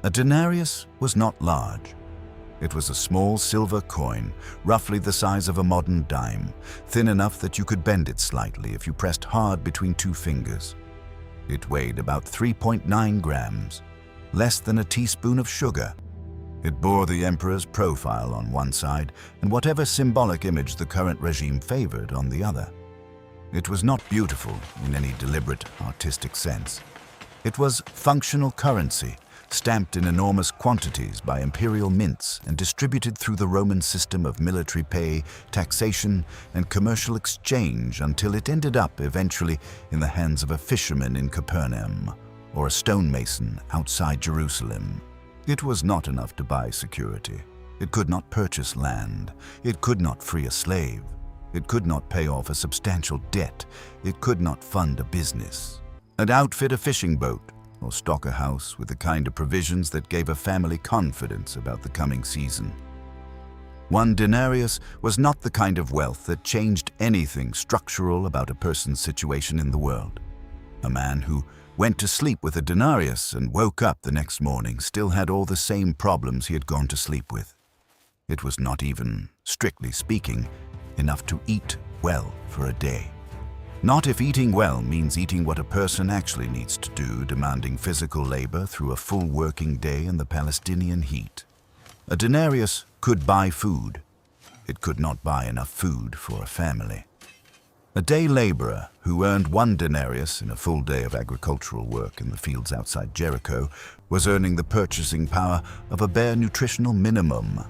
A denarius was not large. It was a small silver coin, roughly the size of a modern dime, thin enough that you could bend it slightly if you pressed hard between two fingers. It weighed about 3.9 grams, less than a teaspoon of sugar. It bore the emperor's profile on one side and whatever symbolic image the current regime favored on the other. It was not beautiful in any deliberate artistic sense. It was functional currency, stamped in enormous quantities by imperial mints and distributed through the Roman system of military pay, taxation, and commercial exchange until it ended up eventually in the hands of a fisherman in Capernaum or a stonemason outside Jerusalem. It was not enough to buy security. It could not purchase land. It could not free a slave. It could not pay off a substantial debt. It could not fund a business, and outfit a fishing boat, or stock a house with the kind of provisions that gave a family confidence about the coming season. One denarius was not the kind of wealth that changed anything structural about a person's situation in the world. A man who went to sleep with a denarius and woke up the next morning still had all the same problems he had gone to sleep with. It was not even, strictly speaking, enough to eat well for a day. Not if eating well means eating what a person actually needs to do, demanding physical labor through a full working day in the Palestinian heat. A denarius could buy food. It could not buy enough food for a family. A day laborer who earned 1 denarius in a full day of agricultural work in the fields outside Jericho was earning the purchasing power of a bare nutritional minimum,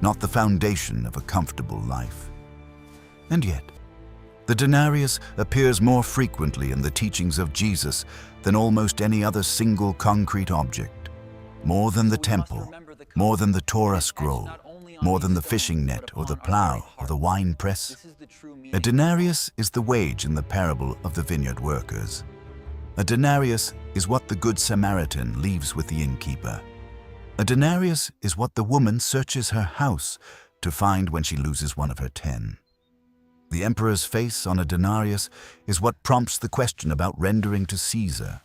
not the foundation of a comfortable life. And yet, the denarius appears more frequently in the teachings of Jesus than almost any other single concrete object. More than the temple, more than the Torah scroll, more than the fishing net or the plow or the wine press. A denarius is the wage in the parable of the vineyard workers. A denarius is what the Good Samaritan leaves with the innkeeper. A denarius is what the woman searches her house to find when she loses one of her 10. The emperor's face on a denarius is what prompts the question about rendering to Caesar.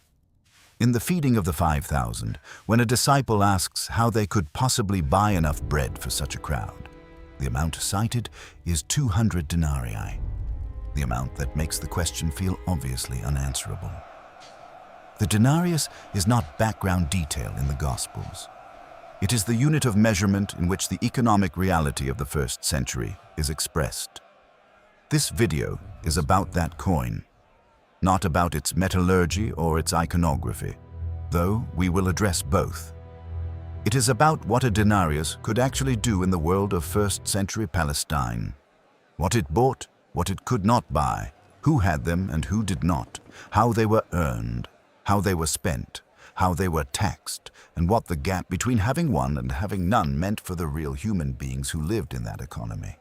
In the feeding of the 5,000, when a disciple asks how they could possibly buy enough bread for such a crowd, the amount cited is 200 denarii, the amount that makes the question feel obviously unanswerable. The denarius is not background detail in the Gospels. It is the unit of measurement in which the economic reality of the first century is expressed. This video is about that coin, not about its metallurgy or its iconography, though we will address both. It is about what a denarius could actually do in the world of first-century Palestine. What it bought, what it could not buy, who had them and who did not, how they were earned, how they were spent, how they were taxed, and what the gap between having one and having none meant for the real human beings who lived in that economy.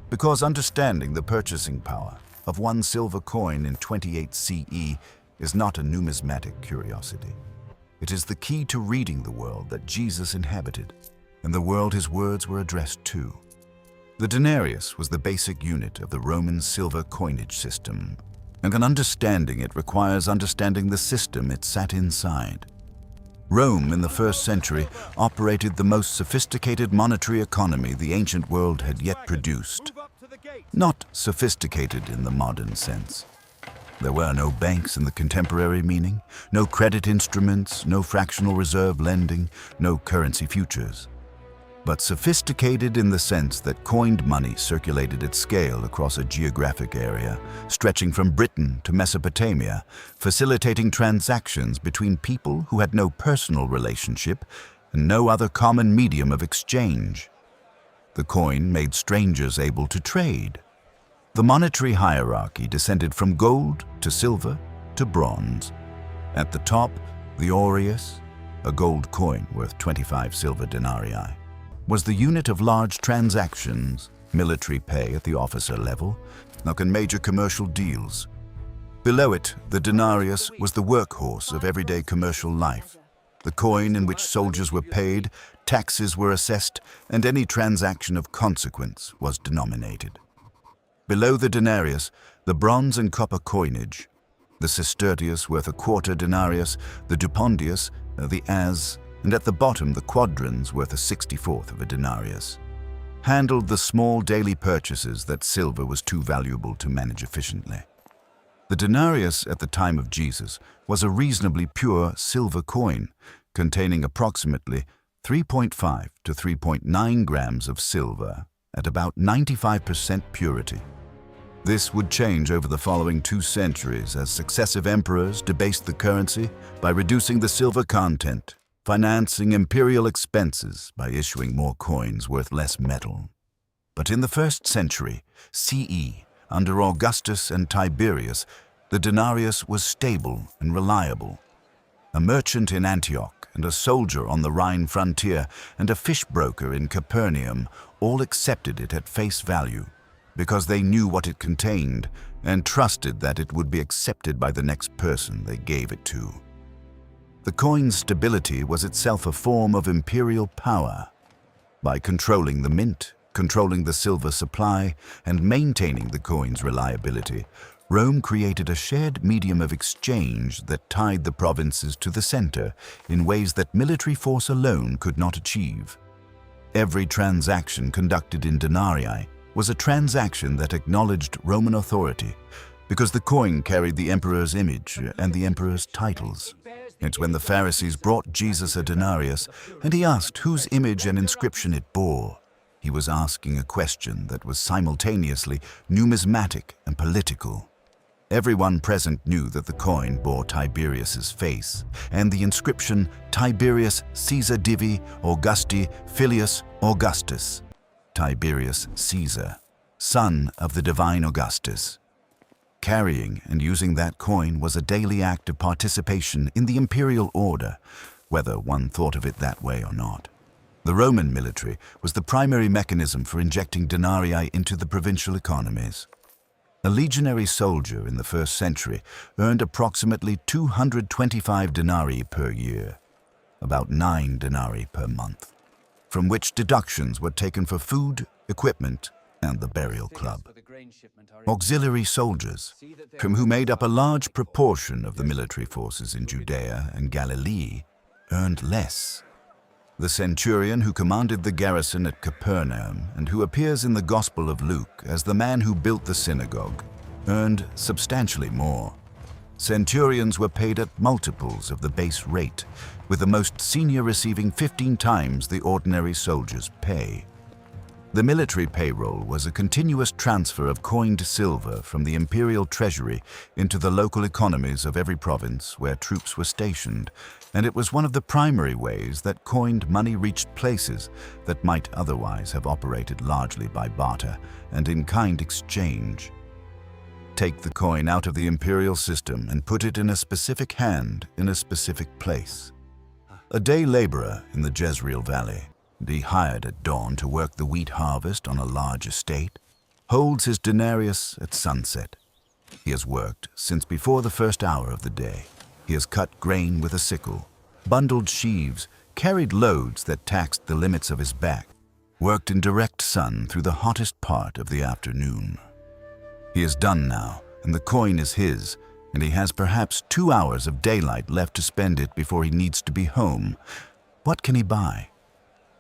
Because understanding the purchasing power of 1 silver coin in 28 CE is not a numismatic curiosity. It is the key to reading the world that Jesus inhabited, and the world his words were addressed to. The denarius was the basic unit of the Roman silver coinage system, and an understanding it requires understanding the system it sat inside. Rome in the 1st century operated the most sophisticated monetary economy the ancient world had yet produced. Not sophisticated in the modern sense. There were no banks in the contemporary meaning, no credit instruments, no fractional reserve lending, no currency futures. But sophisticated in the sense that coined money circulated at scale across a geographic area, stretching from Britain to Mesopotamia, facilitating transactions between people who had no personal relationship and no other common medium of exchange. The coin made strangers able to trade. The monetary hierarchy descended from gold to silver to bronze. At the top, the aureus, a gold coin worth 25 silver denarii, was the unit of large transactions, military pay at the officer level, and major commercial deals. Below it, the denarius was the workhorse of everyday commercial life, the coin in which soldiers were paid, taxes were assessed, and any transaction of consequence was denominated. Below the denarius, the bronze and copper coinage, the sestertius worth a quarter denarius, the dupondius, the as, and at the bottom the quadrans worth a 64th of a denarius, handled the small daily purchases that silver was too valuable to manage efficiently. The denarius at the time of Jesus was a reasonably pure silver coin containing approximately 3.5 to 3.9 grams of silver at about 95% purity. This would change over the following 2 centuries as successive emperors debased the currency by reducing the silver content, financing imperial expenses by issuing more coins worth less metal. But in the 1st century CE, under Augustus and Tiberius, the denarius was stable and reliable. A merchant in Antioch and a soldier on the Rhine frontier and a fish broker in Capernaum all accepted it at face value because they knew what it contained and trusted that it would be accepted by the next person they gave it to. The coin's stability was itself a form of imperial power. By controlling the mint, controlling the silver supply, and maintaining the coin's reliability, Rome created a shared medium of exchange that tied the provinces to the center in ways that military force alone could not achieve. Every transaction conducted in denarii was a transaction that acknowledged Roman authority because the coin carried the emperor's image and the emperor's titles. It's when the Pharisees brought Jesus a denarius and he asked whose image and inscription it bore. He was asking a question that was simultaneously numismatic and political. Everyone present knew that the coin bore Tiberius's face and the inscription Tiberius Caesar Divi Augusti Filius Augustus, Tiberius Caesar, son of the divine Augustus. Carrying and using that coin was a daily act of participation in the imperial order, whether one thought of it that way or not. The Roman military was the primary mechanism for injecting denarii into the provincial economies. A legionary soldier in the 1st century earned approximately 225 denarii per year, about 9 denarii per month, from which deductions were taken for food, equipment, and the burial club. Auxiliary soldiers, from who made up a large proportion of the military forces in Judea and Galilee, earned less. The centurion who commanded the garrison at Capernaum and who appears in the Gospel of Luke as the man who built the synagogue, earned substantially more. Centurions were paid at multiples of the base rate, with the most senior receiving 15 times the ordinary soldier's pay. The military payroll was a continuous transfer of coined silver from the imperial treasury into the local economies of every province where troops were stationed, and it was one of the primary ways that coined money reached places that might otherwise have operated largely by barter and in-kind exchange. Take the coin out of the imperial system and put it in a specific hand in a specific place. A day laborer in the Jezreel Valley, he hired at dawn to work the wheat harvest on a large estate, holds his denarius at sunset. He has worked since before the first hour of the day. He has cut grain with a sickle, bundled sheaves, carried loads that taxed the limits of his back, worked in direct sun through the hottest part of the afternoon. He is done now, and the coin is his, and he has perhaps 2 hours of daylight left to spend it before he needs to be home. What can he buy?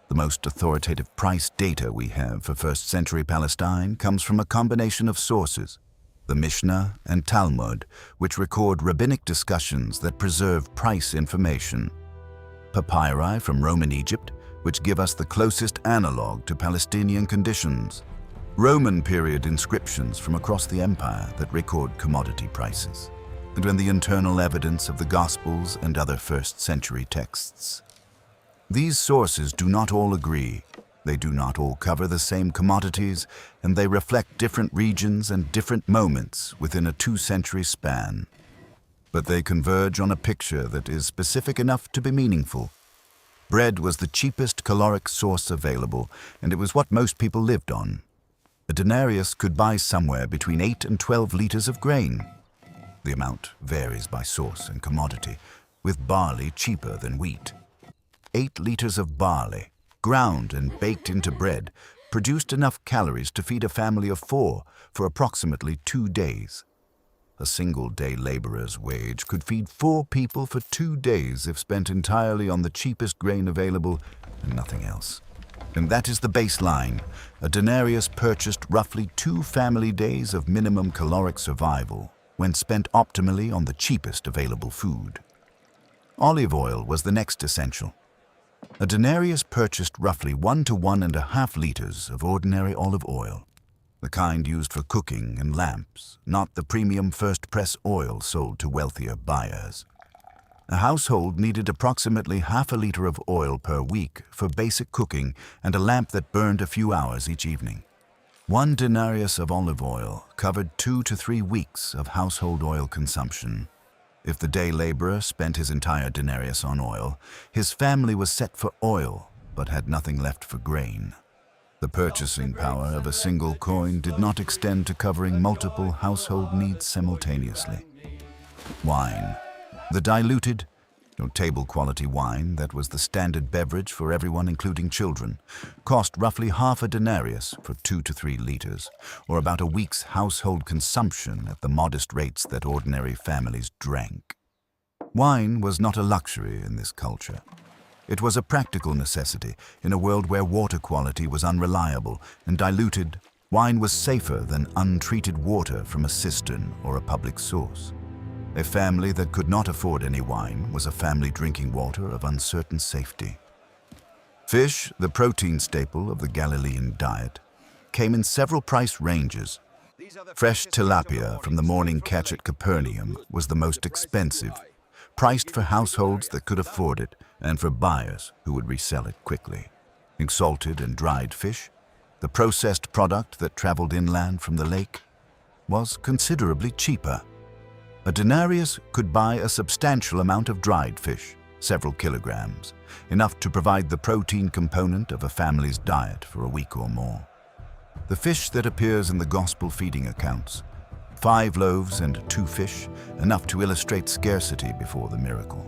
The most authoritative price data we have for 1st century Palestine comes from a combination of sources, the Mishnah and Talmud, which record rabbinic discussions that preserve price information, papyri from Roman Egypt, which give us the closest analog to Palestinian conditions, Roman period inscriptions from across the empire that record commodity prices, and the internal evidence of the Gospels and other 1st century texts. These sources do not all agree, they do not all cover the same commodities, and they reflect different regions and different moments within a 2-century span. But they converge on a picture that is specific enough to be meaningful. Bread was the cheapest caloric source available, and it was what most people lived on. A denarius could buy somewhere between 8 and 12 liters of grain. The amount varies by source and commodity, with barley cheaper than wheat. 8 liters of barley, ground and baked into bread, produced enough calories to feed a family of 4 for approximately 2 days. A single day laborer's wage could feed 4 people for 2 days if spent entirely on the cheapest grain available and nothing else. And that is the baseline. A denarius purchased roughly 2 family days of minimum caloric survival when spent optimally on the cheapest available food. Olive oil was the next essential. A denarius purchased roughly 1 to 1.5 liters of ordinary olive oil, the kind used for cooking and lamps, not the premium first-press oil sold to wealthier buyers. A household needed approximately half a liter of oil per week for basic cooking and a lamp that burned a few hours each evening. 1 denarius of olive oil covered 2 to 3 weeks of household oil consumption. If the day laborer spent his entire denarius on oil, his family was set for oil but had nothing left for grain. The purchasing power of a single coin did not extend to covering multiple household needs simultaneously. Wine. The diluted, table-quality wine that was the standard beverage for everyone, including children, cost roughly half a denarius for 2 to 3 liters, or about a week's household consumption at the modest rates that ordinary families drank. Wine was not a luxury in this culture. It was a practical necessity in a world where water quality was unreliable and diluted. Wine was safer than untreated water from a cistern or a public source. A family that could not afford any wine was a family drinking water of uncertain safety. Fish, the protein staple of the Galilean diet, came in several price ranges. Fresh tilapia from the morning catch at Capernaum was the most expensive, priced for households that could afford it and for buyers who would resell it quickly. Salted and dried fish, the processed product that traveled inland from the lake, was considerably cheaper. A denarius could buy a substantial amount of dried fish, several kilograms, enough to provide the protein component of a family's diet for a week or more. The fish that appears in the gospel feeding accounts, 5 loaves and 2 fish, enough to illustrate scarcity before the miracle,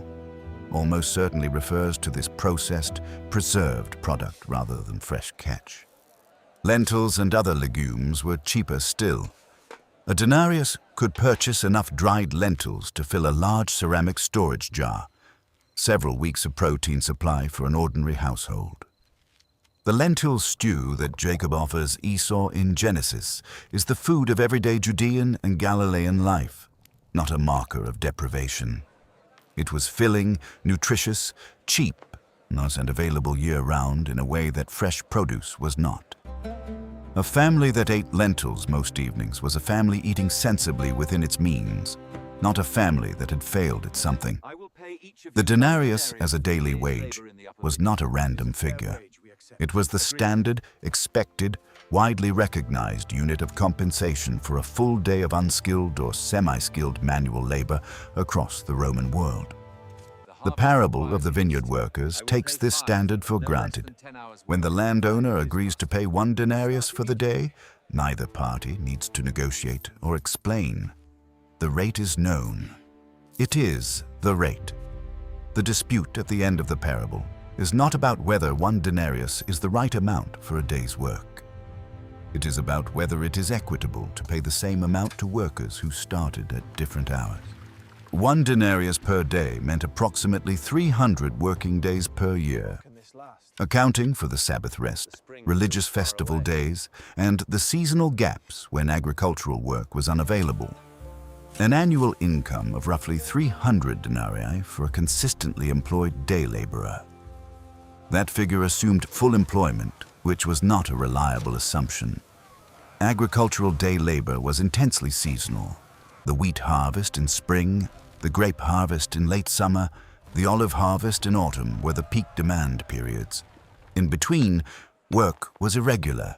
almost certainly refers to this processed, preserved product rather than fresh catch. Lentils and other legumes were cheaper still. A denarius could purchase enough dried lentils to fill a large ceramic storage jar, several weeks of protein supply for an ordinary household. The lentil stew that Jacob offers Esau in Genesis is the food of everyday Judean and Galilean life, not a marker of deprivation. It was filling, nutritious, cheap, and available year-round in a way that fresh produce was not. A family that ate lentils most evenings was a family eating sensibly within its means, not a family that had failed at something. The denarius as a daily wage was not a random figure. It was the standard, expected, widely recognized unit of compensation for a full day of unskilled or semi-skilled manual labor across the Roman world. The parable of the vineyard workers takes this standard for granted. When the landowner agrees to pay 1 denarius for the day, neither party needs to negotiate or explain. The rate is known. It is the rate. The dispute at the end of the parable is not about whether 1 denarius is the right amount for a day's work. It is about whether it is equitable to pay the same amount to workers who started at different hours. 1 denarius per day meant approximately 300 working days per year, accounting for the Sabbath rest, religious festival days, and the seasonal gaps when agricultural work was unavailable. An annual income of roughly 300 denarii for a consistently employed day laborer. That figure assumed full employment, which was not a reliable assumption. Agricultural day labor was intensely seasonal. The wheat harvest in spring, the grape harvest in late summer, the olive harvest in autumn were the peak demand periods. In between, work was irregular.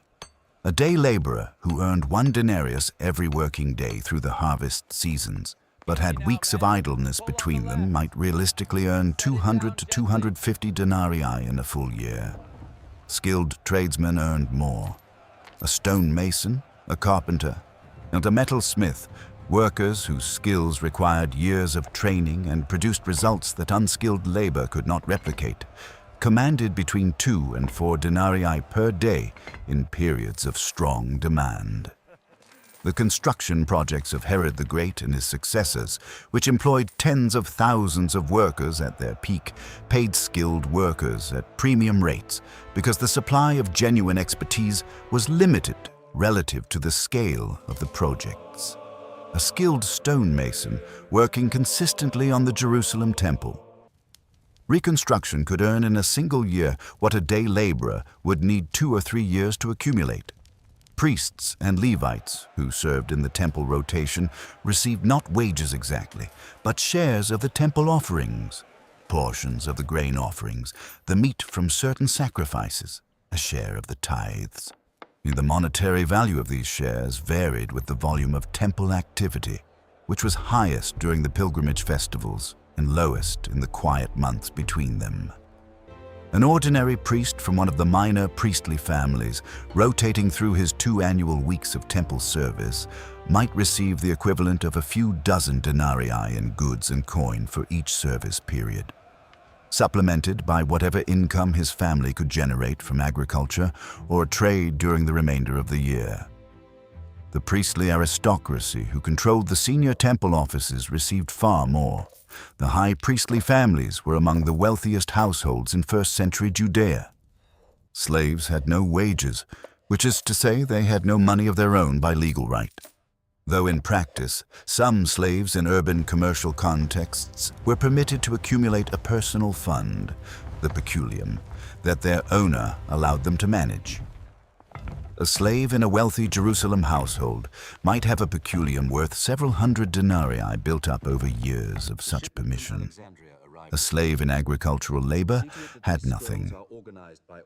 A day laborer who earned 1 denarius every working day through the harvest seasons, but had weeks of idleness between them, might realistically earn 200 to 250 denarii in a full year. Skilled tradesmen earned more. A stone mason, a carpenter, and a metal smith, workers whose skills required years of training and produced results that unskilled labor could not replicate, commanded between 2 and 4 denarii per day in periods of strong demand. The construction projects of Herod the Great and his successors, which employed tens of thousands of workers at their peak, paid skilled workers at premium rates because the supply of genuine expertise was limited relative to the scale of the projects. A skilled stonemason working consistently on the Jerusalem temple. Reconstruction could earn in a single year what a day laborer would need 2 or 3 years to accumulate. Priests and Levites, who served in the temple rotation, received not wages exactly, but shares of the temple offerings, portions of the grain offerings, the meat from certain sacrifices, a share of the tithes. The monetary value of these shares varied with the volume of temple activity, which was highest during the pilgrimage festivals and lowest in the quiet months between them. An ordinary priest from one of the minor priestly families, rotating through his 2 annual weeks of temple service, might receive the equivalent of a few dozen denarii in goods and coin for each service period, supplemented by whatever income his family could generate from agriculture or trade during the remainder of the year. The priestly aristocracy who controlled the senior temple offices received far more. The high priestly families were among the wealthiest households in first-century Judea. Slaves had no wages, which is to say they had no money of their own by legal right. Though in practice, some slaves in urban commercial contexts were permitted to accumulate a personal fund, the peculium, that their owner allowed them to manage. A slave in a wealthy Jerusalem household might have a peculium worth several hundred denarii built up over years of such permission. A slave in agricultural labor had nothing.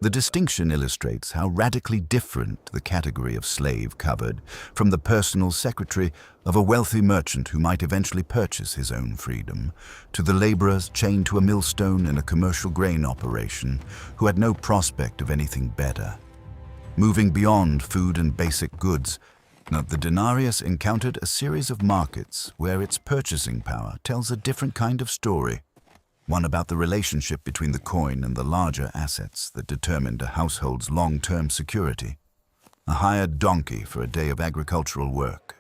The distinction illustrates how radically different the category of slave covered from the personal secretary of a wealthy merchant who might eventually purchase his own freedom, to the laborers chained to a millstone in a commercial grain operation who had no prospect of anything better. Moving beyond food and basic goods, the Denarius encountered a series of markets where its purchasing power tells a different kind of story, one about the relationship between the coin and the larger assets that determined a household's long-term security. A hired donkey for a day of agricultural work,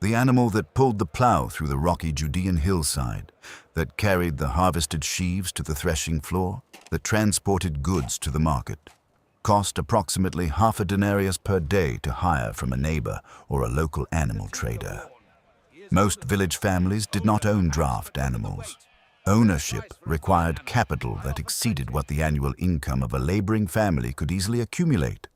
the animal that pulled the plow through the rocky Judean hillside, that carried the harvested sheaves to the threshing floor, that transported goods to the market, cost approximately half a denarius per day to hire from a neighbor or a local animal trader. Most village families did not own draft animals. Ownership required capital that exceeded what the annual income of a laboring family could easily accumulate,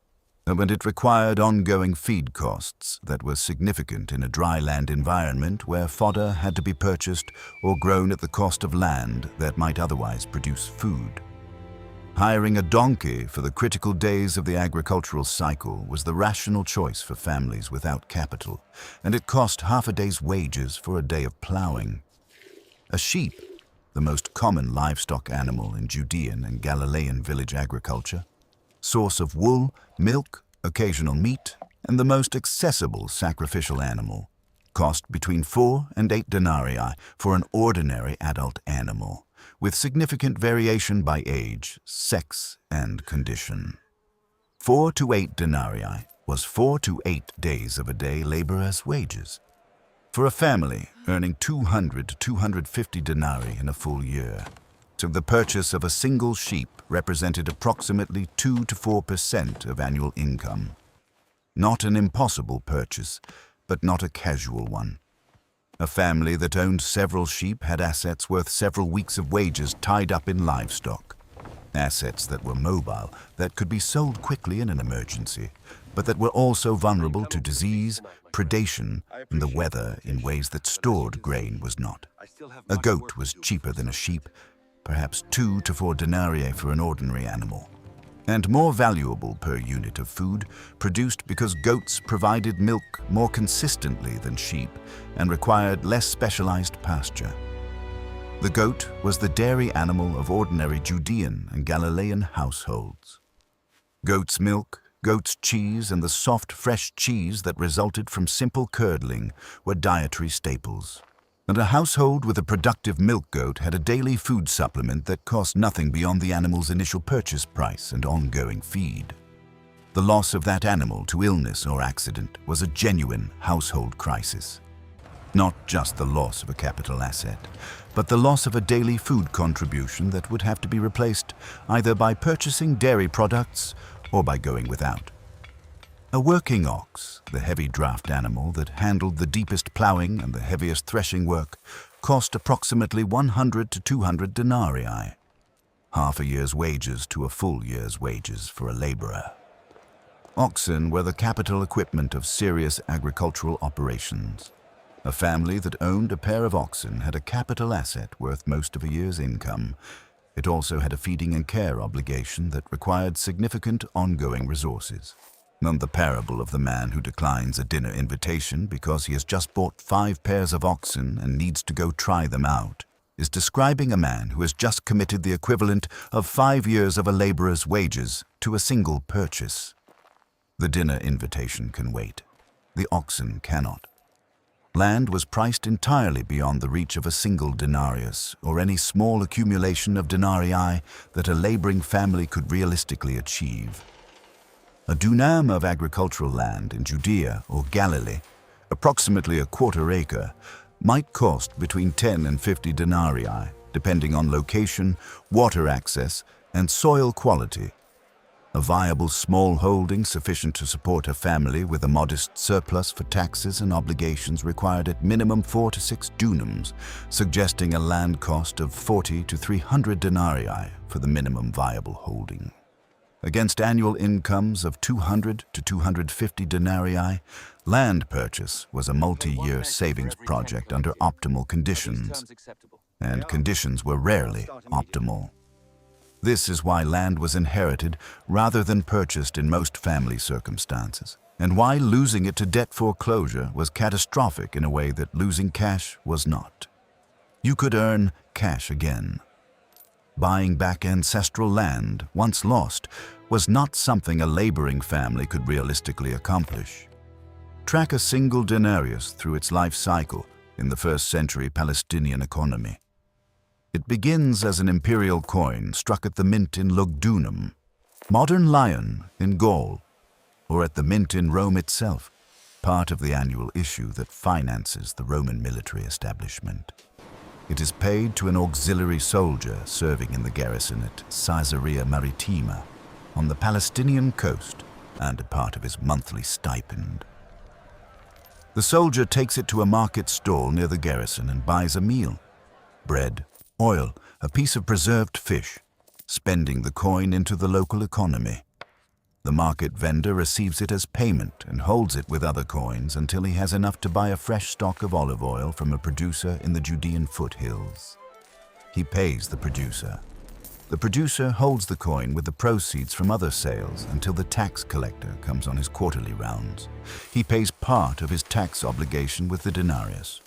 and it required ongoing feed costs that were significant in a dry land environment where fodder had to be purchased or grown at the cost of land that might otherwise produce food. Hiring a donkey for the critical days of the agricultural cycle was the rational choice for families without capital, and it cost half a day's wages for a day of plowing. A sheep, the most common livestock animal in Judean and Galilean village agriculture, source of wool, milk, occasional meat, and the most accessible sacrificial animal, cost between 4 and 8 denarii for an ordinary adult animal, with significant variation by age, sex, and condition. 4 to 8 denarii was 4 to 8 days of a day laborer's wages. For a family earning 200 to 250 denarii in a full year, so the purchase of a single sheep represented approximately 2 to 4% of annual income. Not an impossible purchase, but not a casual one. A family that owned several sheep had assets worth several weeks of wages tied up in livestock. Assets that were mobile, that could be sold quickly in an emergency, but that were also vulnerable to disease, predation, and the weather in ways that stored grain was not. A goat was cheaper than a sheep, perhaps 2 to 4 denarii for an ordinary animal, and more valuable per unit of food, produced because goats provided milk more consistently than sheep and required less specialized pasture. The goat was the dairy animal of ordinary Judean and Galilean households. Goat's milk, goat's cheese, and the soft, fresh cheese that resulted from simple curdling were dietary staples. And a household with a productive milk goat had a daily food supplement that cost nothing beyond the animal's initial purchase price and ongoing feed. The loss of that animal to illness or accident was a genuine household crisis. Not just the loss of a capital asset, but the loss of a daily food contribution that would have to be replaced either by purchasing dairy products or by going without. A working ox, the heavy draft animal that handled the deepest ploughing and the heaviest threshing work, cost approximately 100 to 200 denarii, half a year's wages to a full year's wages for a laborer. Oxen were the capital equipment of serious agricultural operations. A family that owned a pair of oxen had a capital asset worth most of a year's income. It also had a feeding and care obligation that required significant ongoing resources. And the parable of the man who declines a dinner invitation because he has just bought 5 pairs of oxen and needs to go try them out is describing a man who has just committed the equivalent of 5 years of a laborer's wages to a single purchase. The dinner invitation can wait. The oxen cannot. Land was priced entirely beyond the reach of a single denarius or any small accumulation of denarii that a laboring family could realistically achieve. A dunam of agricultural land in Judea or Galilee, approximately a quarter acre, might cost between 10 and 50 denarii, depending on location, water access, and soil quality. A viable small holding sufficient to support a family with a modest surplus for taxes and obligations required at minimum 4 to 6 dunams, suggesting a land cost of 40 to 300 denarii for the minimum viable holding. Against annual incomes of 200 to 250 denarii, land purchase was a multi-year savings project under optimal conditions, and conditions were rarely optimal. This is why land was inherited rather than purchased in most family circumstances, and why losing it to debt foreclosure was catastrophic in a way that losing cash was not. You could earn cash again. Buying back ancestral land, once lost, was not something a laboring family could realistically accomplish. Track a single denarius through its life cycle in the first-century Palestinian economy. It begins as an imperial coin struck at the mint in Lugdunum, modern lion in Gaul, or at the mint in Rome itself, part of the annual issue that finances the Roman military establishment. It is paid to an auxiliary soldier serving in the garrison at Caesarea Maritima on the Palestinian coast and a part of his monthly stipend. The soldier takes it to a market stall near the garrison and buys a meal, bread, oil, a piece of preserved fish, spending the coin into the local economy. The market vendor receives it as payment and holds it with other coins until he has enough to buy a fresh stock of olive oil from a producer in the Judean foothills. He pays the producer. The producer holds the coin with the proceeds from other sales until the tax collector comes on his quarterly rounds. He pays part of his tax obligation with the denarius.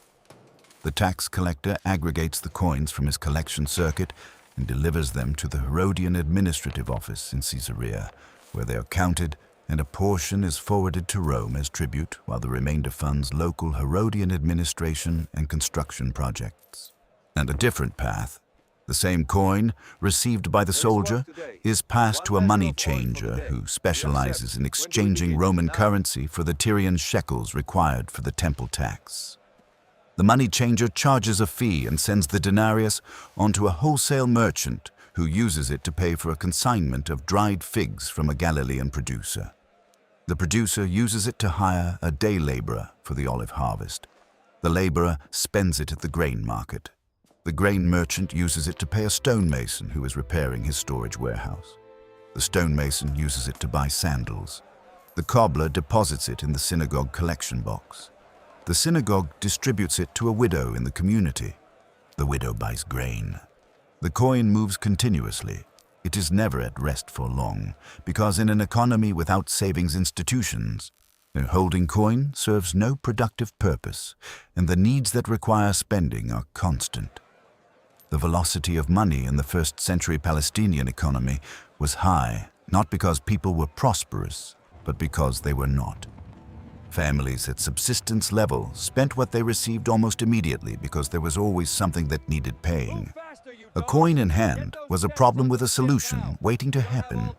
The tax collector aggregates the coins from his collection circuit and delivers them to the Herodian administrative office in Caesarea, where they are counted and a portion is forwarded to Rome as tribute, while the remainder funds local Herodian administration and construction projects. And a different path. The same coin, received by the soldier, is passed to a money changer who specializes in exchanging Roman currency for the Tyrian shekels required for the temple tax. The money changer charges a fee and sends the denarius onto a wholesale merchant who uses it to pay for a consignment of dried figs from a Galilean producer. The producer uses it to hire a day laborer for the olive harvest. The laborer spends it at the grain market. The grain merchant uses it to pay a stonemason who is repairing his storage warehouse. The stonemason uses it to buy sandals. The cobbler deposits it in the synagogue collection box. The synagogue distributes it to a widow in the community. The widow buys grain. The coin moves continuously. It is never at rest for long, because in an economy without savings institutions, a holding coin serves no productive purpose, and the needs that require spending are constant. The velocity of money in the first-century Palestinian economy was high, not because people were prosperous, but because they were not. Families at subsistence level spent what they received almost immediately because there was always something that needed paying. A coin in hand was a problem with a solution waiting to happen.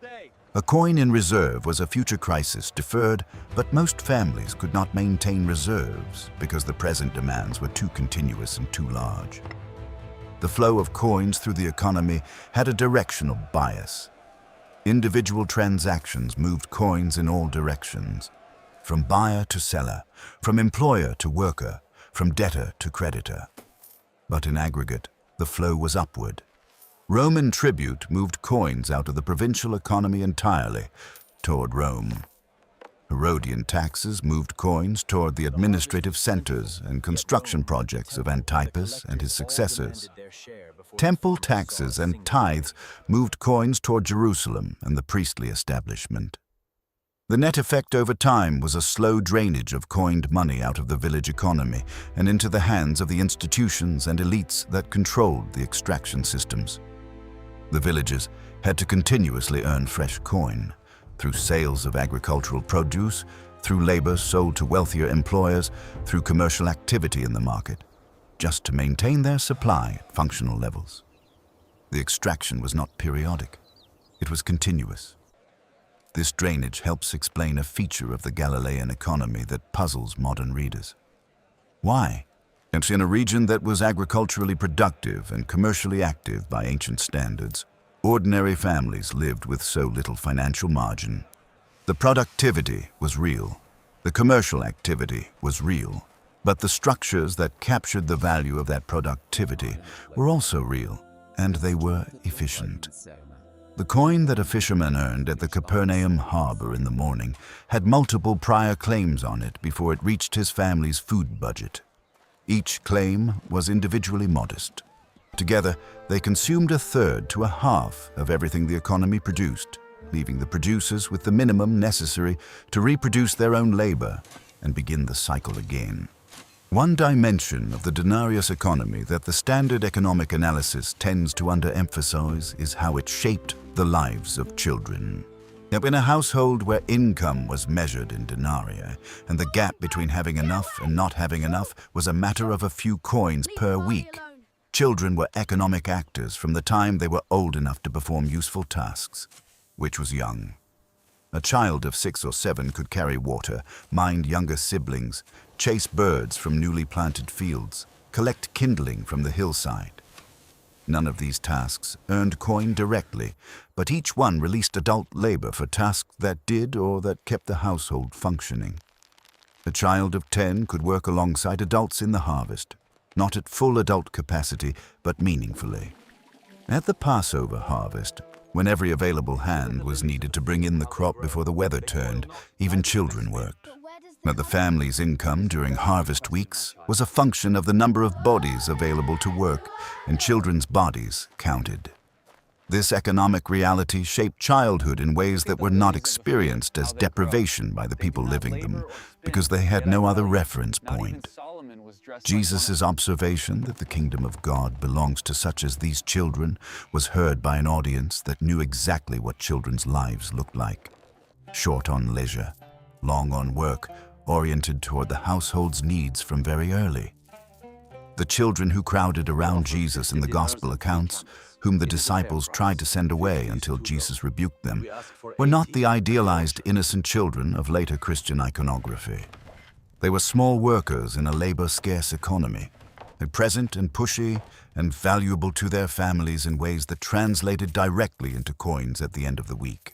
A coin in reserve was a future crisis deferred, but most families could not maintain reserves because the present demands were too continuous and too large. The flow of coins through the economy had a directional bias. Individual transactions moved coins in all directions, from buyer to seller, from employer to worker, from debtor to creditor. But in aggregate, the flow was upward. Roman tribute moved coins out of the provincial economy entirely toward Rome. Herodian taxes moved coins toward the administrative centers and construction projects of Antipas and his successors. Temple taxes and tithes moved coins toward Jerusalem and the priestly establishment. The net effect over time was a slow drainage of coined money out of the village economy and into the hands of the institutions and elites that controlled the extraction systems. The villagers had to continuously earn fresh coin through sales of agricultural produce, through labor sold to wealthier employers, through commercial activity in the market, just to maintain their supply at functional levels. The extraction was not periodic, it was continuous. This drainage helps explain a feature of the Galilean economy that puzzles modern readers. Why? It's in a region that was agriculturally productive and commercially active by ancient standards. Ordinary families lived with so little financial margin. The productivity was real. The commercial activity was real. But the structures that captured the value of that productivity were also real, and they were efficient. The coin that a fisherman earned at the Capernaum harbor in the morning had multiple prior claims on it before it reached his family's food budget. Each claim was individually modest. Together, they consumed a third to a half of everything the economy produced, leaving the producers with the minimum necessary to reproduce their own labor and begin the cycle again. One dimension of the Denarius economy that the standard economic analysis tends to underemphasize is how it shaped the lives of children. In a household where income was measured in denarii, and the gap between having enough and not having enough was a matter of a few coins per week, children were economic actors from the time they were old enough to perform useful tasks, which was young. A child of 6 or 7 could carry water, mind younger siblings, chase birds from newly planted fields, collect kindling from the hillside. None of these tasks earned coin directly, but each one released adult labor for tasks that did or that kept the household functioning. A child of 10 could work alongside adults in the harvest, not at full adult capacity, but meaningfully. At the Passover harvest, when every available hand was needed to bring in the crop before the weather turned, even children worked. But the family's income during harvest weeks was a function of the number of bodies available to work, and children's bodies counted. This economic reality shaped childhood in ways that were not experienced as deprivation by the people living them, because they had no other reference point. Jesus' observation that the kingdom of God belongs to such as these children was heard by an audience that knew exactly what children's lives looked like. Short on leisure, long on work, oriented toward the household's needs from very early. The children who crowded around Jesus in the gospel accounts, whom the disciples tried to send away until Jesus rebuked them, were not the idealized innocent children of later Christian iconography. They were small workers in a labor-scarce economy, present and pushy and valuable to their families in ways that translated directly into coins at the end of the week.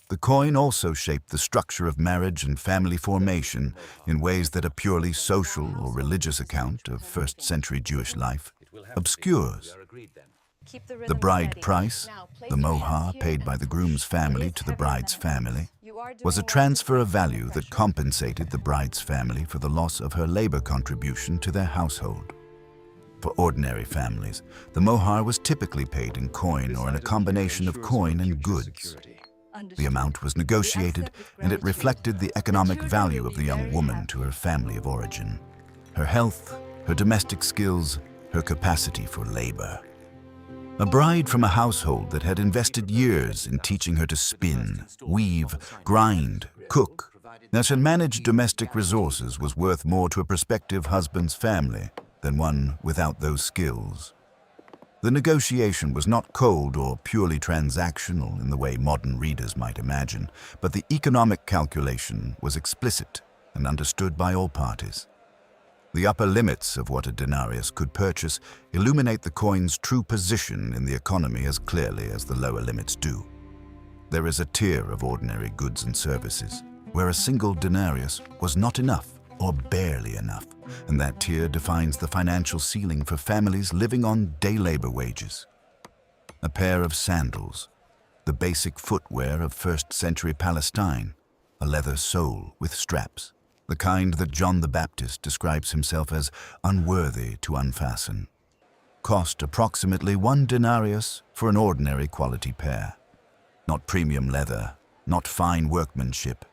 The coin also shaped the structure of marriage and family formation in ways that a purely social or religious account of first-century Jewish life obscures. The bride price, the mohar paid by the groom's family to the bride's family, was a transfer of value that compensated the bride's family for the loss of her labor contribution to their household. For ordinary families, the mohar was typically paid in coin or in a combination of coin and goods. The amount was negotiated, and it reflected the economic value of the young woman to her family of origin, her health, her domestic skills, her capacity for labor. A bride from a household that had invested years in teaching her to spin, weave, grind, cook, that had managed domestic resources was worth more to a prospective husband's family than one without those skills. The negotiation was not cold or purely transactional in the way modern readers might imagine, but the economic calculation was explicit and understood by all parties. The upper limits of what a denarius could purchase illuminate the coin's true position in the economy as clearly as the lower limits do. There is a tier of ordinary goods and services where a single denarius was not enough or barely enough, and that tier defines the financial ceiling for families living on day labor wages. A pair of sandals, the basic footwear of first-century Palestine, a leather sole with straps, the kind that John the Baptist describes himself as unworthy to unfasten, cost approximately 1 denarius for an ordinary quality pair. Not premium leather, not fine workmanship,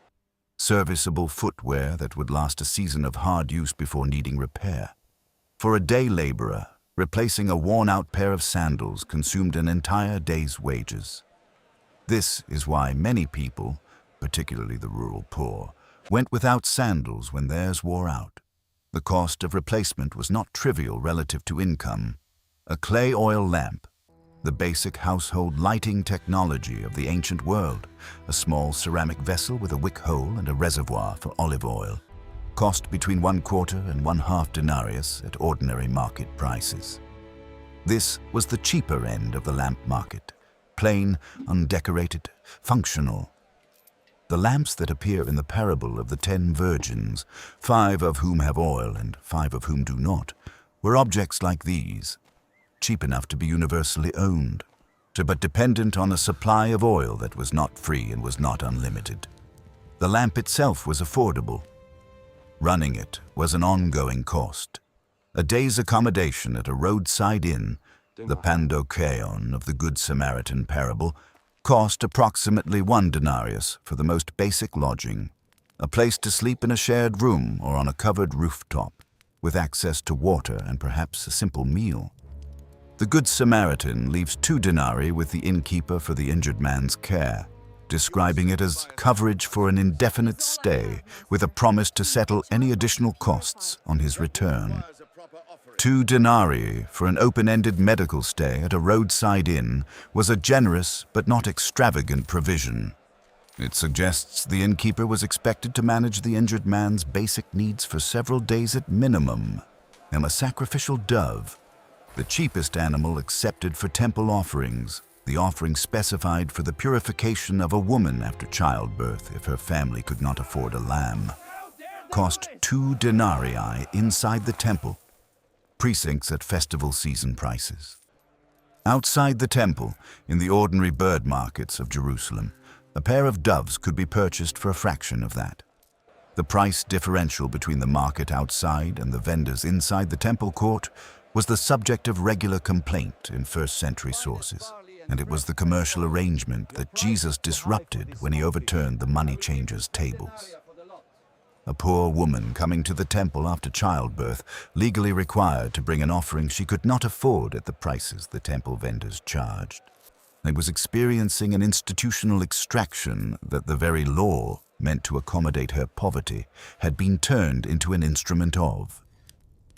serviceable footwear that would last a season of hard use before needing repair. For a day laborer, replacing a worn-out pair of sandals consumed an entire day's wages. This is why many people, particularly the rural poor, went without sandals when theirs wore out. The cost of replacement was not trivial relative to income. A clay oil lamp, the basic household lighting technology of the ancient world, a small ceramic vessel with a wick hole and a reservoir for olive oil, cost between 1/4 and 1/2 denarius at ordinary market prices. This was the cheaper end of the lamp market, plain, undecorated, functional. The lamps that appear in the parable of the 10 virgins, 5 of whom have oil and 5 of whom do not, were objects like these, cheap enough to be universally owned, but dependent on a supply of oil that was not free and was not unlimited. The lamp itself was affordable. Running it was an ongoing cost. A day's accommodation at a roadside inn, the pandokeon of the Good Samaritan parable, cost approximately 1 denarius for the most basic lodging, a place to sleep in a shared room or on a covered rooftop, with access to water and perhaps a simple meal. The Good Samaritan leaves 2 denarii with the innkeeper for the injured man's care, describing it as coverage for an indefinite stay with a promise to settle any additional costs on his return. 2 denarii for an open-ended medical stay at a roadside inn was a generous but not extravagant provision. It suggests the innkeeper was expected to manage the injured man's basic needs for several days at minimum, and a sacrificial dove, the cheapest animal accepted for temple offerings, the offering specified for the purification of a woman after childbirth if her family could not afford a lamb, cost 2 denarii inside the temple, precincts at festival season prices. Outside the temple, in the ordinary bird markets of Jerusalem, a pair of doves could be purchased for a fraction of that. The price differential between the market outside and the vendors inside the temple court was the subject of regular complaint in first-century sources, and it was the commercial arrangement that Jesus disrupted when he overturned the money changers' tables. A poor woman coming to the temple after childbirth, legally required to bring an offering she could not afford at the prices the temple vendors charged, and was experiencing an institutional extraction that the very law, meant to accommodate her poverty, had been turned into an instrument of.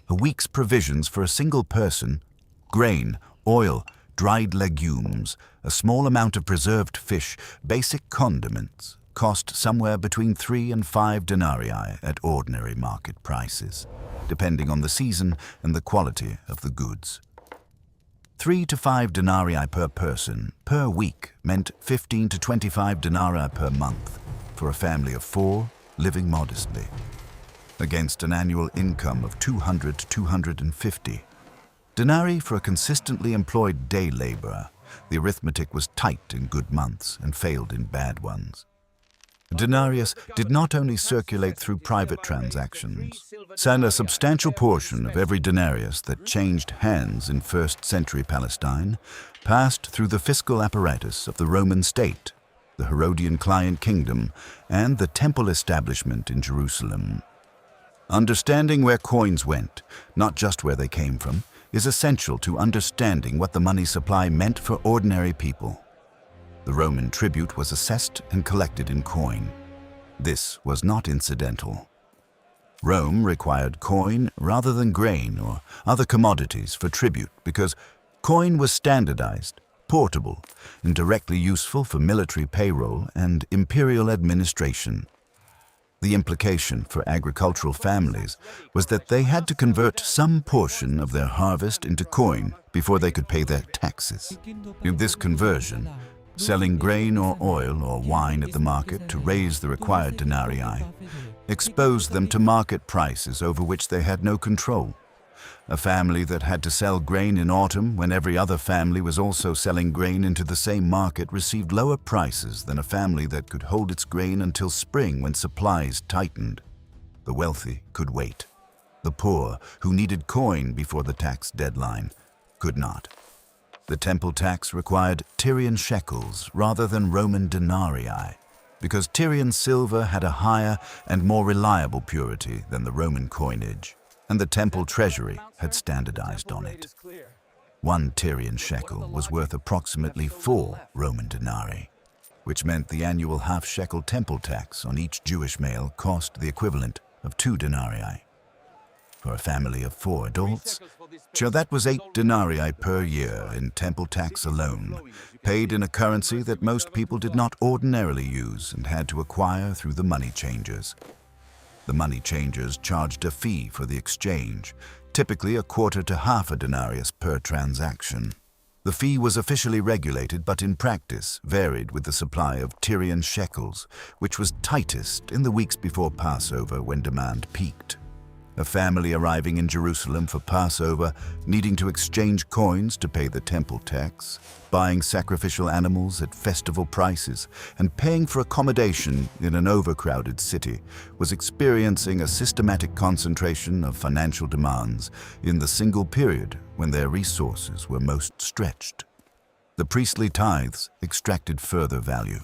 A week's provisions for a single person, grain, oil, dried legumes, a small amount of preserved fish, basic condiments, cost somewhere between 3 and 5 denarii at ordinary market prices, depending on the season and the quality of the goods. 3 to 5 denarii per person per week meant 15 to 25 denarii per month for a family of 4 living modestly, against an annual income of 200 to 250. Denarii for a consistently employed day laborer. The arithmetic was tight in good months and failed in bad ones. Denarius did not only circulate through private transactions, and a substantial portion of every denarius that changed hands in first-century Palestine passed through the fiscal apparatus of the Roman state, the Herodian client kingdom, and the temple establishment in Jerusalem. Understanding where coins went, not just where they came from, is essential to understanding what the money supply meant for ordinary people. The Roman tribute was assessed and collected in coin. This was not incidental. Rome required coin rather than grain or other commodities for tribute because Coin was standardized, portable, and directly useful for military payroll and imperial administration. The implication for agricultural families was that they had to convert some portion of their harvest into coin before they could pay their taxes. In this conversion, selling grain or oil or wine at the market to raise the required denarii exposed them to market prices over which they had no control. A family that had to sell grain in autumn when every other family was also selling grain into the same market received lower prices than a family that could hold its grain until spring when supplies tightened. The wealthy could wait. The poor, who needed coin before the tax deadline, could not. The temple tax required Tyrian shekels rather than Roman denarii, because Tyrian silver had a higher and more reliable purity than the Roman coinage, and the temple treasury had standardized on it. 1 Tyrian shekel was worth approximately 4 Roman denarii, which meant the annual half-shekel temple tax on each Jewish male cost the equivalent of 2 denarii. For a family of 4 adults, so that was 8 denarii per year in temple tax alone, paid in a currency that most people did not ordinarily use and had to acquire through the money changers. The money changers charged a fee for the exchange, typically a quarter to half a denarius per transaction. The fee was officially regulated, but in practice varied with the supply of Tyrian shekels, which was tightest in the weeks before Passover when demand peaked. A family arriving in Jerusalem for Passover, needing to exchange coins to pay the temple tax, buying sacrificial animals at festival prices, and paying for accommodation in an overcrowded city, was experiencing a systematic concentration of financial demands in the single period when their resources were most stretched. The priestly tithes extracted further value.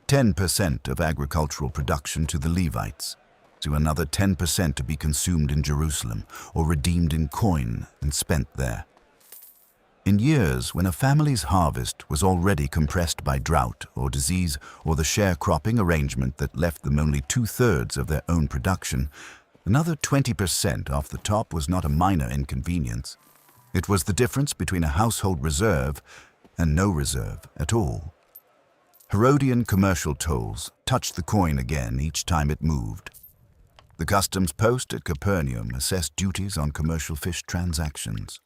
10% of agricultural production to the Levites, to another 10% to be consumed in Jerusalem or redeemed in coin and spent there. In years when a family's harvest was already compressed by drought or disease or the sharecropping arrangement that left them only 2/3 of their own production, another 20% off the top was not a minor inconvenience. It was the difference between a household reserve and no reserve at all. Herodian commercial tolls touched the coin again each time it moved. The customs post at Capernaum assessed duties on commercial fish transactions.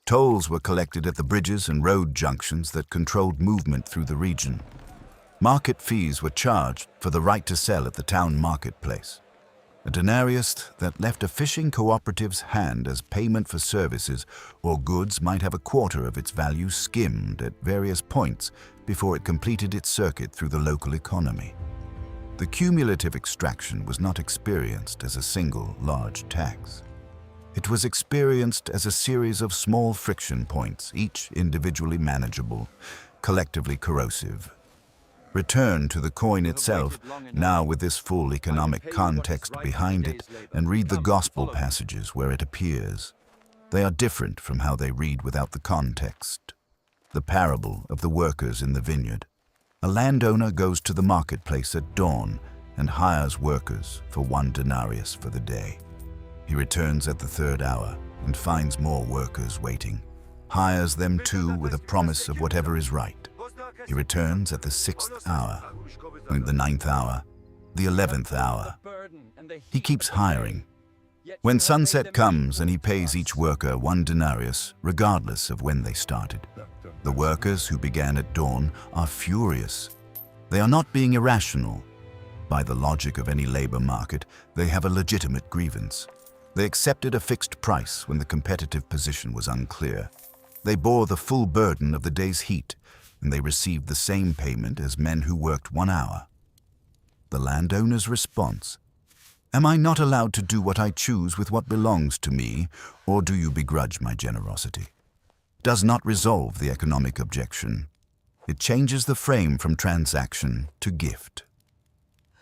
Tolls were collected at the bridges and road junctions that controlled movement through the region. Market fees were charged for the right to sell at the town marketplace. A denarius that left a fishing cooperative's hand as payment for services or goods might have a quarter of its value skimmed at various points before it completed its circuit through the local economy. The cumulative extraction was not experienced as a single large tax. It was experienced as a series of small friction points, each individually manageable, collectively corrosive. Return to the coin itself, now with this full economic context behind it, and read the gospel passages where it appears. They are different from how they read without the context. The parable of the workers in the vineyard. A landowner goes to the marketplace at dawn and hires workers for 1 denarius for the day. He returns at the 3rd hour and finds more workers waiting, hires them too with a promise of whatever is right. He returns at the 6th hour, and the 9th hour, the 11th hour. He keeps hiring. When sunset comes and he pays each worker 1 denarius, regardless of when they started. The workers who began at dawn are furious. They are not being irrational. By the logic of any labor market, they have a legitimate grievance. They accepted a fixed price when the competitive position was unclear. They bore the full burden of the day's heat, and they received the same payment as men who worked 1 hour. The landowner's response: "Am I not allowed to do what I choose with what belongs to me, or do you begrudge my generosity?" does not resolve the economic objection. It changes the frame from transaction to gift.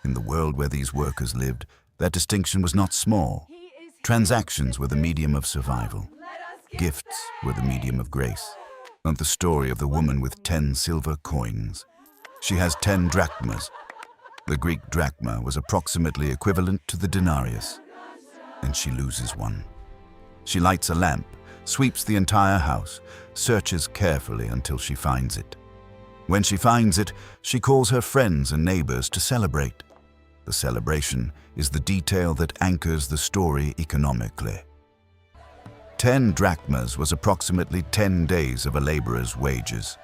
In the world where these workers lived, that distinction was not small. Transactions were the medium of survival. Gifts were the medium of grace. Not the story of the woman with 10 silver coins. She has 10 drachmas. The Greek drachma was approximately equivalent to the denarius, and she loses one. She lights a lamp, sweeps the entire house, searches carefully until she finds it. When she finds it, she calls her friends and neighbors to celebrate. The celebration is the detail that anchors the story economically. 10 drachmas was approximately 10 days of a laborer's wages.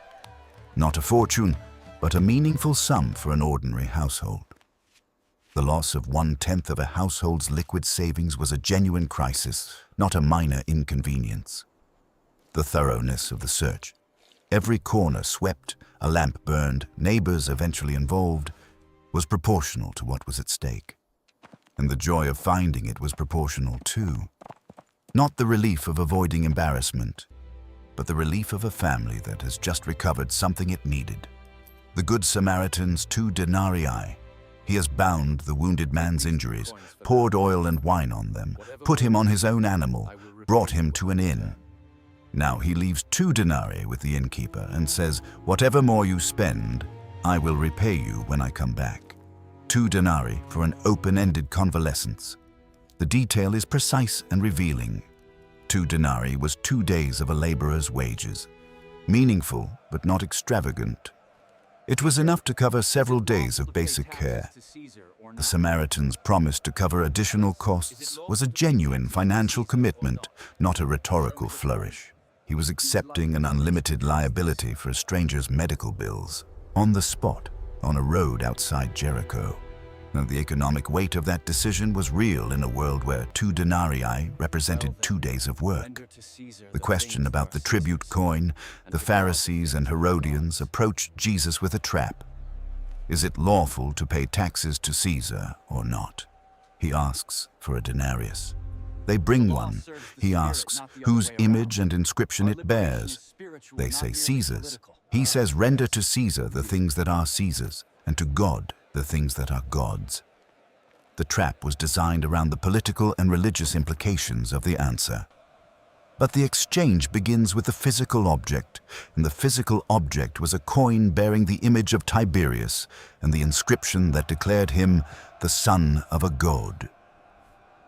Not a fortune, but a meaningful sum for an ordinary household. The loss of 1/10 of a household's liquid savings was a genuine crisis, not a minor inconvenience. The thoroughness of the search. Every corner swept, a lamp burned, neighbors eventually involved, was proportional to what was at stake. And the joy of finding it was proportional too. Not the relief of avoiding embarrassment, but the relief of a family that has just recovered something it needed. The Good Samaritan's 2 denarii. He has bound the wounded man's injuries, poured oil and wine on them, put him on his own animal, brought him to an inn. Now he leaves 2 denarii with the innkeeper and says, "Whatever more you spend, I will repay you when I come back." 2 denarii for an open-ended convalescence. The detail is precise and revealing. 2 denarii was 2 days of a laborer's wages. Meaningful, but not extravagant. It was enough to cover several days of basic care. The Samaritan's promise to cover additional costs was a genuine financial commitment, not a rhetorical flourish. He was accepting an unlimited liability for a stranger's medical bills, on the spot, on a road outside Jericho. Now, the economic weight of that decision was real in a world where 2 denarii represented 2 days of work. The question about the tribute coin, the Pharisees and Herodians approached Jesus with a trap. Is it lawful to pay taxes to Caesar or not? He asks for a denarius. They bring one. He asks whose image and inscription it bears. They say Caesar's. He says, "Render to Caesar the things that are Caesar's, and to God the things that are God's." The trap was designed around the political and religious implications of the answer. But the exchange begins with the physical object, and the physical object was a coin bearing the image of Tiberius and the inscription that declared him the son of a god.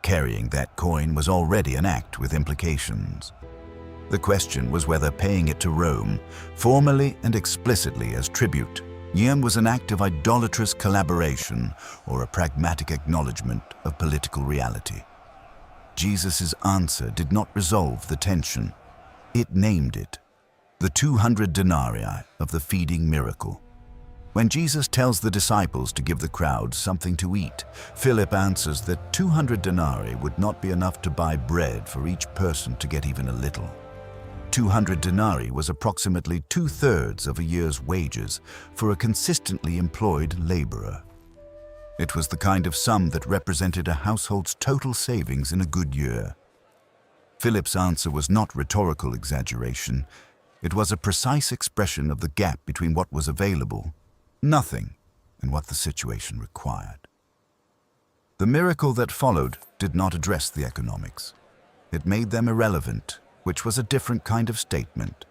Carrying that coin was already an act with implications. The question was whether paying it to Rome, formally and explicitly as tribute, was an act of idolatrous collaboration or a pragmatic acknowledgement of political reality. Jesus' answer did not resolve the tension. It named it, the 200 denarii of the feeding miracle. When Jesus tells the disciples to give the crowd something to eat, Philip answers that 200 denarii would not be enough to buy bread for each person to get even a little. 200 denarii was approximately 2/3 of a year's wages for a consistently employed laborer. It was the kind of sum that represented a household's total savings in a good year. Philip's answer was not rhetorical exaggeration. It was a precise expression of the gap between what was available, nothing, and what the situation required. The miracle that followed did not address the economics. It made them irrelevant, which was a different kind of statement.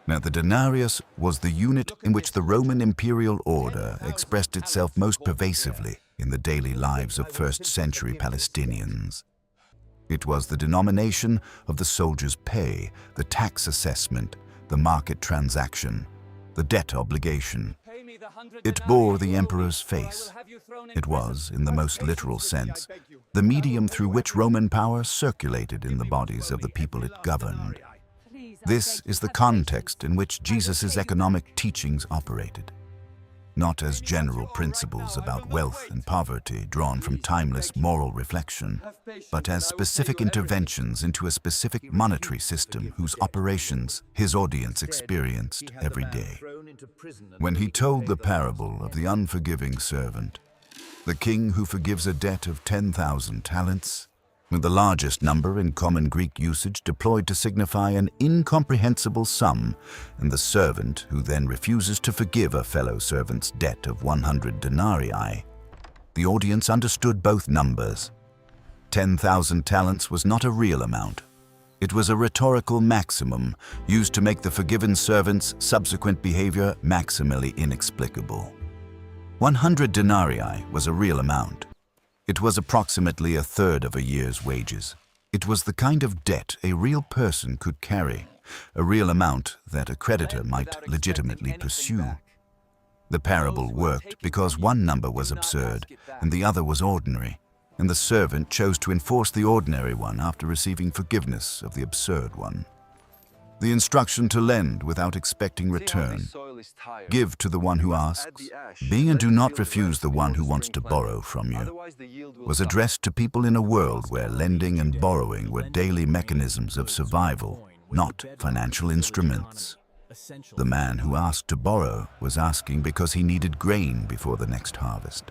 Now, the denarius was the unit in which the Roman imperial order expressed itself most pervasively in the daily lives of first-century Palestinians. It was the denomination of the soldier's pay, the tax assessment, the market transaction, the debt obligation. It bore the emperor's face. It was, in the most literal sense, the medium through which Roman power circulated in the bodies of the people it governed. This is the context in which Jesus' economic teachings operated. Not as general principles about wealth and poverty drawn from timeless moral reflection, but as specific interventions into a specific monetary system whose operations his audience experienced every day. When he told the parable of the unforgiving servant, the king who forgives a debt of 10,000 talents, with the largest number in common Greek usage deployed to signify an incomprehensible sum, and the servant who then refuses to forgive a fellow servant's debt of 100 denarii, the audience understood both numbers. 10,000 talents was not a real amount. It was a rhetorical maximum used to make the forgiven servant's subsequent behavior maximally inexplicable. 100 denarii was a real amount. It was approximately 1/3 of a year's wages. It was the kind of debt a real person could carry, a real amount that a creditor might legitimately pursue. The parable worked because one number was absurd and the other was ordinary, and the servant chose to enforce the ordinary one after receiving forgiveness of the absurd one. The instruction to lend without expecting return, give to the one who asks, be and do not refuse the one who wants to borrow from you, was addressed to people in a world where lending and borrowing were daily mechanisms of survival, not financial instruments. The man who asked to borrow was asking because he needed grain before the next harvest.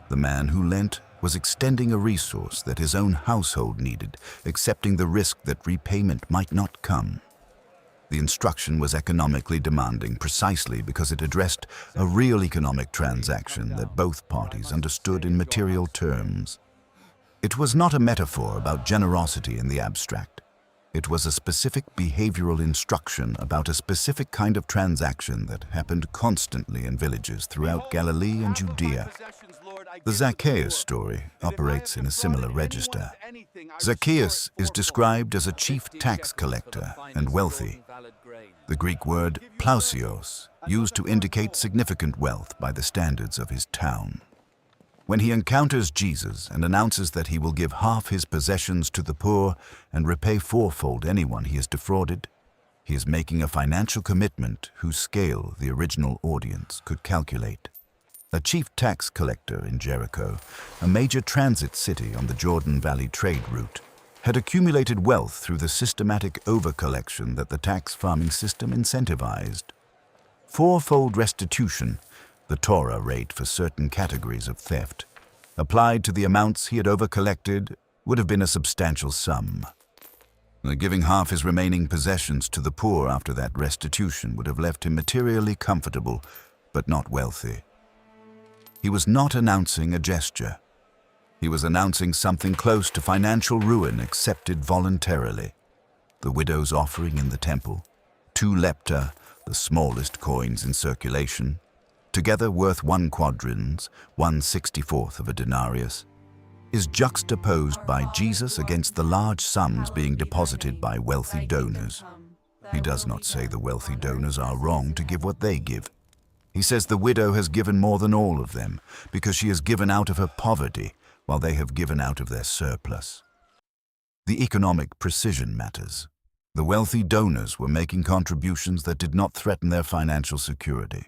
The man who lent was extending a resource that his own household needed, accepting the risk that repayment might not come. The instruction was economically demanding precisely because it addressed a real economic transaction that both parties understood in material terms. It was not a metaphor about generosity in the abstract. It was a specific behavioral instruction about a specific kind of transaction that happened constantly in villages throughout Galilee and Judea. The Zacchaeus story operates in a similar register. Zacchaeus is described as a chief tax collector and wealthy. The Greek word plausios, used to indicate significant wealth by the standards of his town. When he encounters Jesus and announces that he will give half his possessions to the poor and repay fourfold anyone he has defrauded, he is making a financial commitment whose scale the original audience could calculate. A chief tax collector in Jericho, a major transit city on the Jordan Valley trade route, had accumulated wealth through the systematic over-collection that the tax farming system incentivized. Fourfold restitution, the Torah rate for certain categories of theft, applied to the amounts he had over-collected, would have been a substantial sum. Giving half his remaining possessions to the poor after that restitution would have left him materially comfortable, but not wealthy. He was not announcing a gesture. He was announcing something close to financial ruin accepted voluntarily. The widow's offering in the temple, 2 lepta, the smallest coins in circulation, together worth 1 quadrans, 1/64th of a denarius, is juxtaposed by Jesus against the large sums being deposited by wealthy donors. He does not say the wealthy donors are wrong to give what they give. He says the widow has given more than all of them because she has given out of her poverty while they have given out of their surplus. The economic precision matters. The wealthy donors were making contributions that did not threaten their financial security.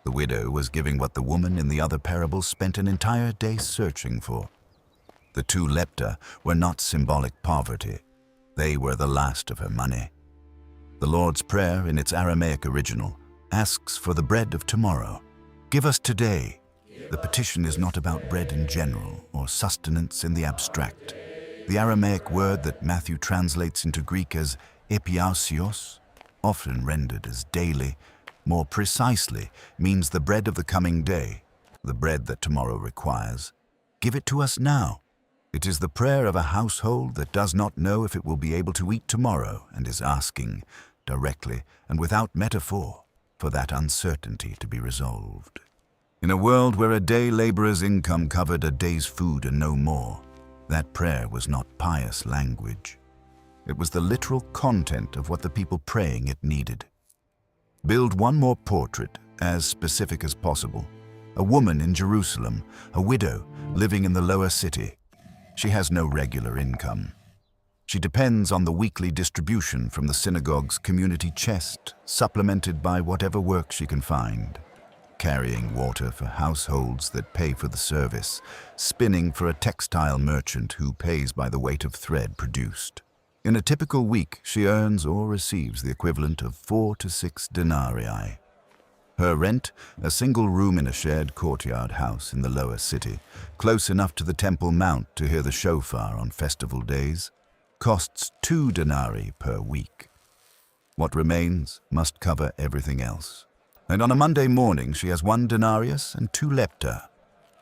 The widow was giving what the woman in the other parable spent an entire day searching for. The 2 lepta were not symbolic poverty. They were the last of her money. The Lord's Prayer, in its Aramaic original, asks for the bread of tomorrow. Give us today. The petition is not about bread in general or sustenance in the abstract. The Aramaic word that Matthew translates into Greek as epiousios, often rendered as daily, more precisely means the bread of the coming day, the bread that tomorrow requires. Give it to us now. It is the prayer of a household that does not know if it will be able to eat tomorrow and is asking, directly and without metaphor, for that uncertainty to be resolved. In a world where a day laborer's income covered a day's food and no more, that prayer was not pious language. It was the literal content of what the people praying it needed. Build one more portrait, as specific as possible. A woman in Jerusalem, a widow living in the lower city. She has no regular income. She depends on the weekly distribution from the synagogue's community chest, supplemented by whatever work she can find. Carrying water for households that pay for the service, spinning for a textile merchant who pays by the weight of thread produced. In a typical week, she earns or receives the equivalent of 4 to 6 denarii. Her rent, a single room in a shared courtyard house in the lower city, close enough to the Temple Mount to hear the shofar on festival days, costs 2 denarii per week. What remains must cover everything else. And on a Monday morning, she has 1 denarius and 2 lepta,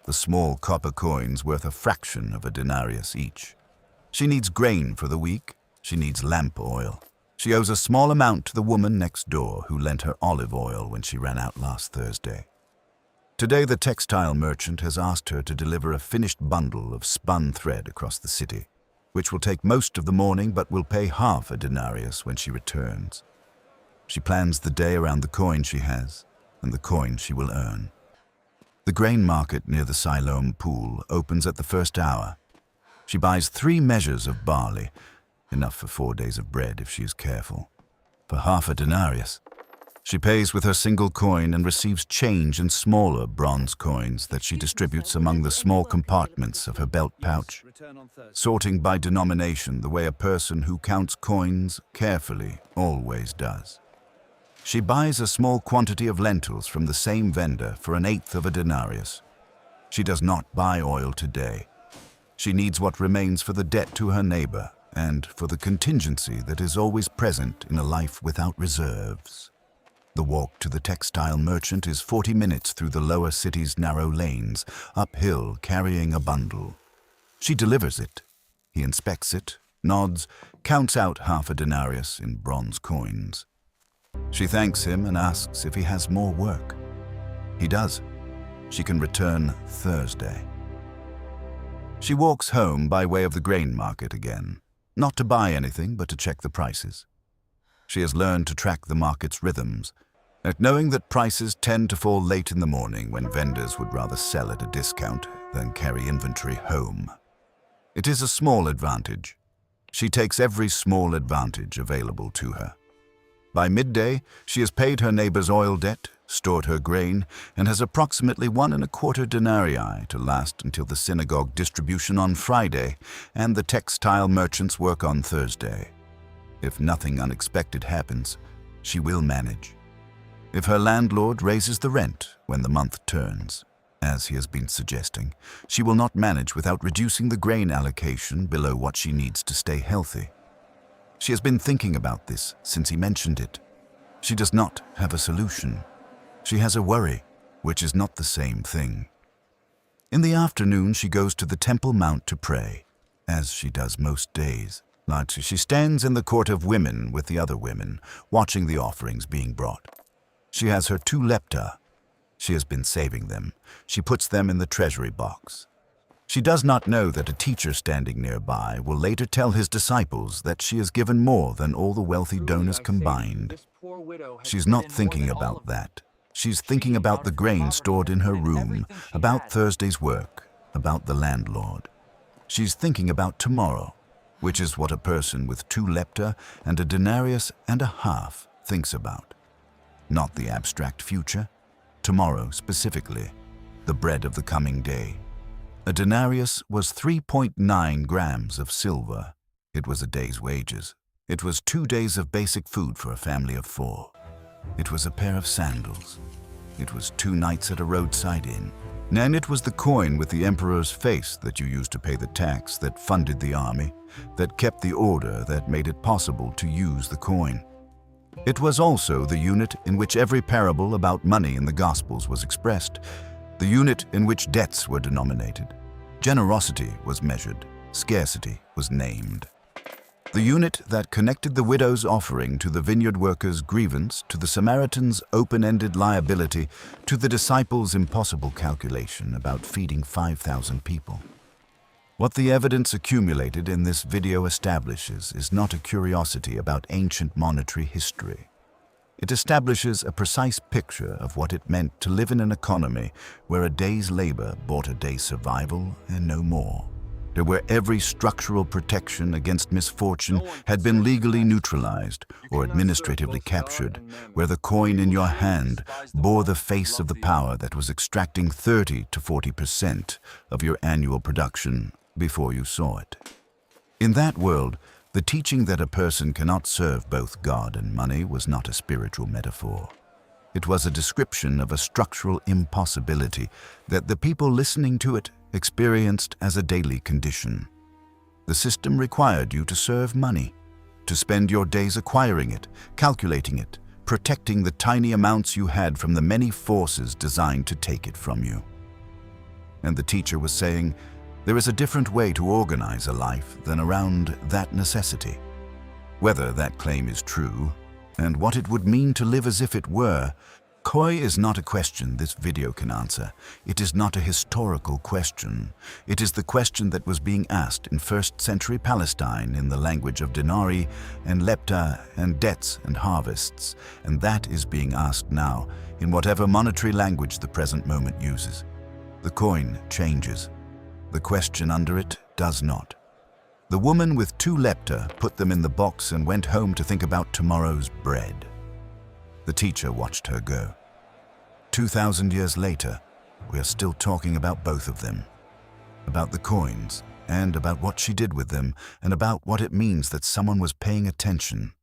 the small copper coins worth a fraction of a denarius each. She needs grain for the week. She needs lamp oil. She owes a small amount to the woman next door who lent her olive oil when she ran out last Thursday. Today, the textile merchant has asked her to deliver a finished bundle of spun thread across the city. which will take most of the morning but will pay half a denarius when she returns. She plans the day around the coin she has and the coin she will earn. The grain market near the Siloam pool opens at the first hour. She buys 3 measures of barley, enough for 4 days of bread if she is careful, for half a denarius. She pays with her single coin and receives change in smaller bronze coins that she distributes among the small compartments of her belt pouch, sorting by denomination the way a person who counts coins carefully always does. She buys a small quantity of lentils from the same vendor for 1/8 of a denarius. She does not buy oil today. She needs what remains for the debt to her neighbor and for the contingency that is always present in a life without reserves. The walk to the textile merchant is 40 minutes through the lower city's narrow lanes, uphill, carrying a bundle. She delivers it. He inspects it, nods, counts out half a denarius in bronze coins. She thanks him and asks if he has more work. He does. She can return Thursday. She walks home by way of the grain market again, not to buy anything but to check the prices. She has learned to track the market's rhythms, at knowing that prices tend to fall late in the morning when vendors would rather sell at a discount than carry inventory home. It is a small advantage. She takes every small advantage available to her. By midday, she has paid her neighbor's oil debt, stored her grain, and has approximately 1¼ denarii to last until the synagogue distribution on Friday and the textile merchant's work on Thursday. If nothing unexpected happens, she will manage. If her landlord raises the rent when the month turns, as he has been suggesting, she will not manage without reducing the grain allocation below what she needs to stay healthy. She has been thinking about this since he mentioned it. She does not have a solution. She has a worry, which is not the same thing. In the afternoon, she goes to the Temple Mount to pray, as she does most days. She stands in the court of women with the other women, watching the offerings being brought. She has her 2 lepta. She has been saving them. She puts them in the treasury box. She does not know that a teacher standing nearby will later tell his disciples that she has given more than all the wealthy donors combined. She's not thinking about that. She's thinking about the grain stored in her room, about Thursday's work, about the landlord. She's thinking about tomorrow, which is what a person with 2 lepta and a denarius and a half thinks about. Not the abstract future, tomorrow specifically, the bread of the coming day. A denarius was 3.9 grams of silver. It was a day's wages. It was 2 days of basic food for a family of 4. It was a pair of sandals. It was 2 nights at a roadside inn. And it was the coin with the emperor's face that you used to pay the tax that funded the army, that kept the order, that made it possible to use the coin. It was also the unit in which every parable about money in the Gospels was expressed, the unit in which debts were denominated. Generosity was measured, scarcity was named. The unit that connected the widow's offering to the vineyard worker's grievance, to the Samaritan's open-ended liability, to the disciples' impossible calculation about feeding 5,000 people. What the evidence accumulated in this video establishes is not a curiosity about ancient monetary history. It establishes a precise picture of what it meant to live in an economy where a day's labor bought a day's survival and no more, where every structural protection against misfortune had been legally neutralized or administratively captured, where the coin in your hand bore the face of the power that was extracting 30 to 40% of your annual production before you saw it. In that world, the teaching that a person cannot serve both God and money was not a spiritual metaphor. It was a description of a structural impossibility that the people listening to it experienced as a daily condition. The system required you to serve money, to spend your days acquiring it, calculating it, protecting the tiny amounts you had from the many forces designed to take it from you. And the teacher was saying, there is a different way to organize a life than around that necessity. Whether that claim is true, and what it would mean to live as if it were, Koi is not a question this video can answer. It is not a historical question. It is the question that was being asked in 1st century Palestine in the language of denarii and lepta and debts and harvests, and that is being asked now in whatever monetary language the present moment uses. The coin changes. The question under it does not. The woman with 2 lepta put them in the box and went home to think about tomorrow's bread. The teacher watched her go. 2,000 years later, we are still talking about both of them. About the coins, and about what she did with them, and about what it means that someone was paying attention.